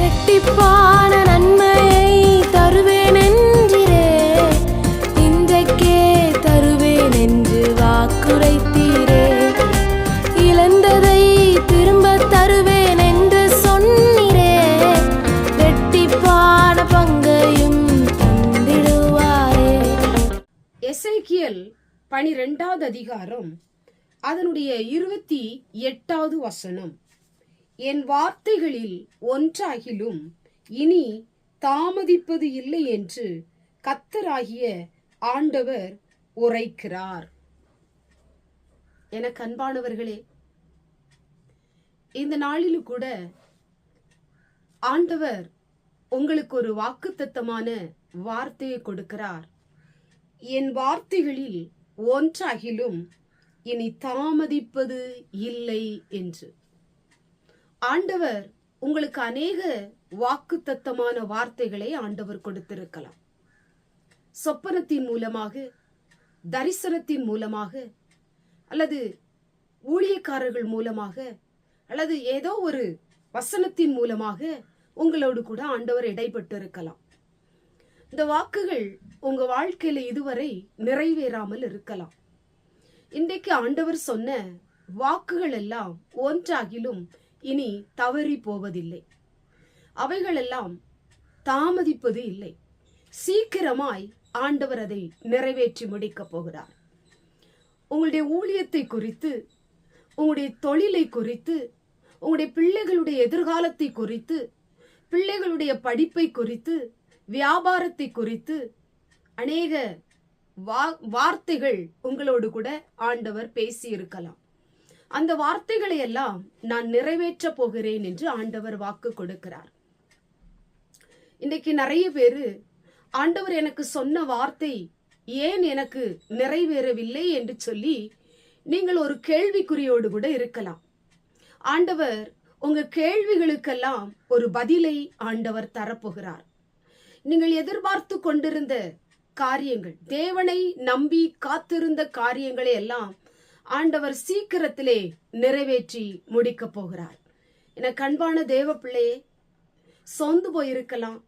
இரட்டிப்பான நன்மையை தருவேன் என்றிரே, இன்றைக்கே தருவேன் என்று வாக்குரைத்தீரே. இழந்ததை திரும்ப தருவேன் என்று சொன்னீரே, இரட்டிப்பான பங்கையும் தந்திடுவாரே. எசேக்கியேல் 12வது அதிகாரம் அதனுடைய 28வது வசனம். என் வார்த்தைகளில் ஒன்றாகிலும் இனி தாமதிப்பது இல்லை என்று கர்த்தராகிய ஆண்டவர் உரைக்கிறார். எனக்கு அன்பானவர்களே, இந்த நாளிலும் கூட ஆண்டவர் உங்களுக்கு ஒரு வாக்குத்தத்தமான வார்த்தையை கொடுக்கிறார். என் வார்த்தைகளில் ஒன்றாகிலும் இனி தாமதிப்பது இல்லை என்று. ஆண்டவர் உங்களுக்கு அநேக வாக்குத்தத்தமான வார்த்தைகளை ஆண்டவர் கொடுத்திருக்கலாம். சொப்பனத்தின் மூலமாக, தரிசனத்தின் மூலமாக, அல்லது ஊழியக்காரர்கள் மூலமாக, அல்லது ஏதோ ஒரு வசனத்தின் மூலமாக உங்களோடு கூட ஆண்டவர் இடைப்பட்டு இருக்கலாம். இந்த வாக்குகள் உங்க வாழ்க்கையில இதுவரை நிறைவேறாமல் இருக்கலாம். இன்றைக்கு ஆண்டவர் சொன்ன வாக்குகள் எல்லாம் ஒன்றாகிலும் இனி தவறி போவதில்லை. அவைகளெல்லாம் தாமதிப்பது இல்லை. சீக்கிரமாய் ஆண்டவர் அதை நிறைவேற்றி முடிக்க போகிறார். உங்களுடைய ஊழியத்தை குறித்து, உங்களுடைய தொழிலை குறித்து, உங்களுடைய பிள்ளைகளுடைய எதிர்காலத்தை குறித்து, பிள்ளைகளுடைய படிப்பை குறித்து, வியாபாரத்தை குறித்து அநேக வார்த்தைகள் உங்களோடு கூட ஆண்டவர் பேசி இருக்கலாம். அந்த வார்த்தைகளை எல்லாம் நான் நிறைவேற்ற போகிறேன் என்று ஆண்டவர் வாக்கு கொடுக்கிறார். இன்றைக்கு நிறைய பேரு ஆண்டவர் எனக்கு சொன்ன வார்த்தை ஏன் எனக்கு நிறைவேறவில்லை என்று சொல்லி நீங்கள் ஒரு கேள்விக்குறியோடு கூட இருக்கலாம். ஆண்டவர் உங்க கேள்விகளுக்கெல்லாம் ஒரு பதிலை ஆண்டவர் தரப்போகிறார். நீங்கள் எதிர்பார்த்து கொண்டிருந்த காரியங்கள், தேவனை நம்பி காத்திருந்த காரியங்களை எல்லாம் ஆண்டவர் சீக்கிரத்திலே நிறைவேற்றி முடிக்க போகிறார். எனக்கு அன்பான தேவ பிள்ளையே, சொந்து போயிருக்கலாம்,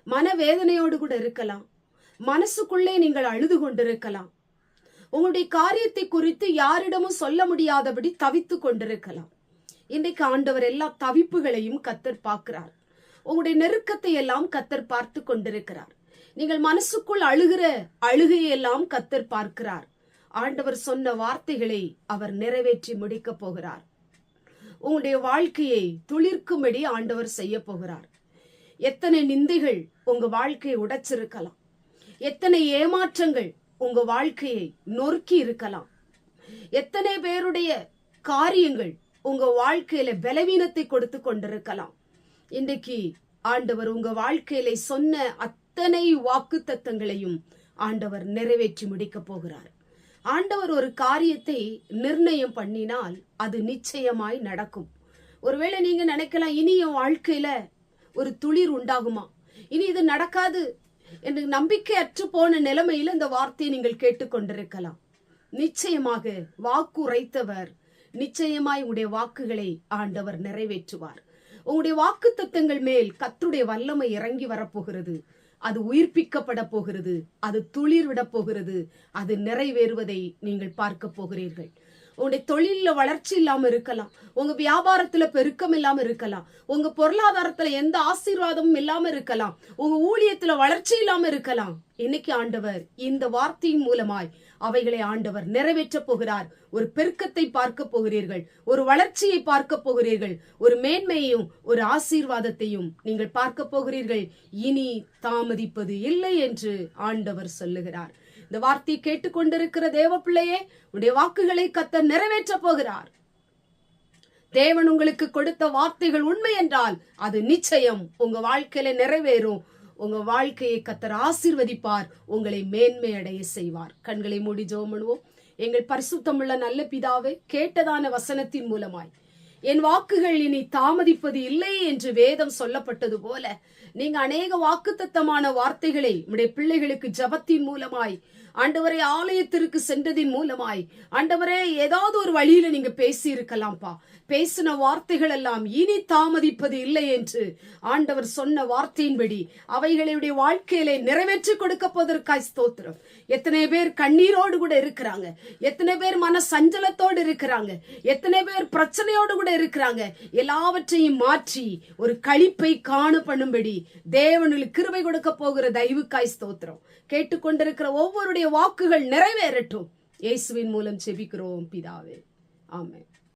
மனவேதனையோடு கூட இருக்கலாம், மனசுக்குள்ளே நீங்கள் அழுது கொண்டிருக்கலாம், உங்களுடைய காரியத்தை குறித்து யாரிடமும் சொல்ல முடியாதபடி தவித்து கொண்டிருக்கலாம். இன்றைக்கு ஆண்டவர் எல்லா தவிப்புகளையும் கர்த்தர் பார்க்கிறார். உங்களுடைய நெருக்கத்தை எல்லாம் கர்த்தர் பார்த்து கொண்டிருக்கிறார். நீங்கள் மனசுக்குள் அழுகிற அழுகையெல்லாம் கர்த்தர் பார்க்கிறார். ஆண்டவர் சொன்ன வார்த்தைகளை அவர் நிறைவேற்றி முடிக்க போகிறார். உங்களுடைய வாழ்க்கையை துளிர்க்கும்படி ஆண்டவர் செய்ய போகிறார். எத்தனை நிந்தைகள் உங்க வாழ்க்கையை உடைச்சிருக்கலாம், எத்தனை ஏமாற்றங்கள் உங்க வாழ்க்கையை நொறுக்கி இருக்கலாம், எத்தனை பேருடைய காரியங்கள் உங்க வாழ்க்கையில பலவீனத்தை கொடுத்து கொண்டிருக்கலாம். இன்றைக்கு ஆண்டவர் உங்க வாழ்க்கையில சொன்ன அத்தனை வாக்குத்தத்தங்களையும் ஆண்டவர் நிறைவேற்றி முடிக்க போகிறார். ஆண்டவர் ஒரு காரியத்தை நிர்ணயம் பண்ணினால் அது நிச்சயமாய் நடக்கும். ஒருவேளை நீங்க நினைக்கலாம், இனி என் வாழ்க்கையில ஒரு துளிர் உண்டாகுமா, இனி இது நடக்காது என்று நம்பிக்கை அற்று போன நிலைமையில இந்த வார்த்தையை நீங்கள் கேட்டுக்கொண்டிருக்கலாம். நிச்சயமாக வாக்குரைத்தவர் நிச்சயமாய் உங்களுடைய வாக்குகளை ஆண்டவர் நிறைவேற்றுவார். உங்களுடைய வாக்குத்தத்தங்கள் மேல் கர்த்தருடைய வல்லமை இறங்கி வரப்போகிறது. அது உயிர்ப்பிக்கப்பட போகிறது, அது துளிர் விட போகிறது, அது நிறைவேறுவதை நீங்கள் பார்க்க போகிறீர்கள். உங்களுடைய தொழில வளர்ச்சி இல்லாம இருக்கலாம், உங்க வியாபாரத்துல பெருக்கம் இல்லாம இருக்கலாம், உங்க பொருளாதாரத்துல எந்த ஆசீர்வாதமும் இல்லாம இருக்கலாம், உங்க ஊழியத்துல வளர்ச்சி இல்லாம இருக்கலாம். இன்னைக்கு ஆண்டவர் இந்த வார்த்தையின் மூலமாய் அவைகளை ஆண்டவர் நிறைவேற்ற போகிறார். ஒரு பெருக்கத்தை பார்க்க போகிறீர்கள், ஒரு வளர்ச்சியை பார்க்க போகிறீர்கள், ஒரு மேன்மையையும் ஒரு ஆசீர்வாதத்தையும் நீங்கள் பார்க்க போகிறீர்கள். இனி தாமதிப்பது இல்லை என்று ஆண்டவர் சொல்லுகிறார். இந்த வார்த்தையை கேட்டுக்கொண்டிருக்கிற தேவ பிள்ளையே, உடைய வாக்குகளை கர்த்தர் நிறைவேற்ற போகிறார். தேவன் உங்களுக்கு கொடுத்த வார்த்தைகள் உண்மை என்றால் அது நிச்சயம் உங்க வாழ்க்கையில நிறைவேறும். உங்க வாழ்க்கையை கர்த்தர் ஆசீர்வதிப்பார், உங்களை மேன்மை அடைய செய்வார். கண்களை மூடி ஜெபம் பண்ணுவோம். எங்கள் பரிசுத்தமுள்ள நல்ல பிதாவே, கேட்டதான வசனத்தின் மூலமாய் என் வாக்குகள் இனி தாமதிப்பது இல்லை என்று வேதம் சொல்லப்பட்டது போல நீங்க அநேக வாக்குத்தத்தமான வார்த்தைகளை உடைய பிள்ளைகளுக்கு ஜபத்தின் மூலமாய் ஆண்டவரே, ஆலயத்திற்கு சென்றதின் மூலமாய் ஆண்டவரே ஏதாவது ஒரு வழியில நீங்க பேசி இருக்கலாம்ப்பா. பேசின வார்த்தைகள் எல்லாம் இனி தாமதிப்பது இல்லை என்று ஆண்டவர் சொன்ன வார்த்தையின்படி அவைகளுடைய வாழ்க்கையிலே நிறைவேற்றி கொடுக்க போவதற்காய் ஸ்தோத்திரம். எத்தனை பேர் கண்ணீரோடு கூட இருக்கிறாங்க, எத்தனை பேர் மன சஞ்சலத்தோடு இருக்கிறாங்க, எத்தனை பேர் பிரச்சனையோடு கூட இருக்கிறாங்க. எல்லாவற்றையும் மாற்றி ஒரு களிப்பை காண பண்ணும்படி தேவனுக்கு கிருபை கொடுக்க போகிற தயவுக்காய் ஸ்தோத்திரம். கேட்டுக்கொண்டிருக்கிற ஒவ்வொருடைய வாக்குகள் நிறைவேறட்டும். இயேசுவின் மூலம் ஜெபிக்கிறோம் பிதாவே, ஆமென்.